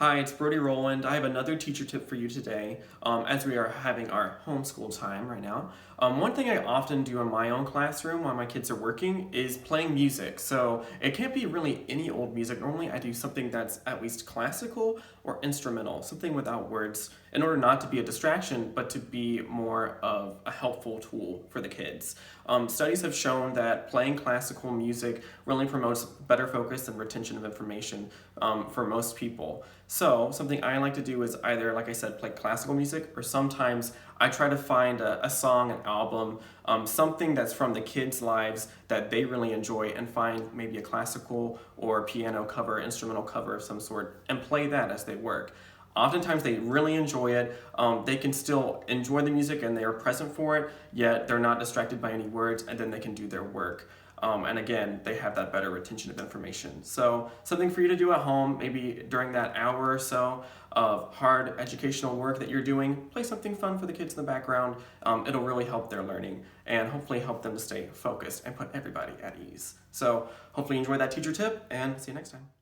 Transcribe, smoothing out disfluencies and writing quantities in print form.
Hi, it's Brody Roland. I have another teacher tip for you today as we are having our homeschool time right now. One thing I often do in my own classroom while my kids are working is playing music. So it can't be really any old music. Normally I do something that's at least classical or instrumental, something without words, in order not to be a distraction, but to be more of a helpful tool for the kids. Studies have shown that playing classical music really promotes better focus and retention of information for most people. So something I like to do is either, like I said, play classical music, or sometimes I try to find a song, an album, something that's from the kids' lives that they really enjoy, and find maybe a classical or piano cover, instrumental cover of some sort, and play that as they work. Oftentimes they really enjoy it. They can still enjoy the music and they are present for it, yet they're not distracted by any words, and then they can do their work. And again, they have that better retention of information. So something for you to do at home, maybe during that hour or so of hard educational work that you're doing, play something fun for the kids in the background. It'll really help their learning and hopefully help them to stay focused and put everybody at ease. So hopefully you enjoy that teacher tip, and see you next time.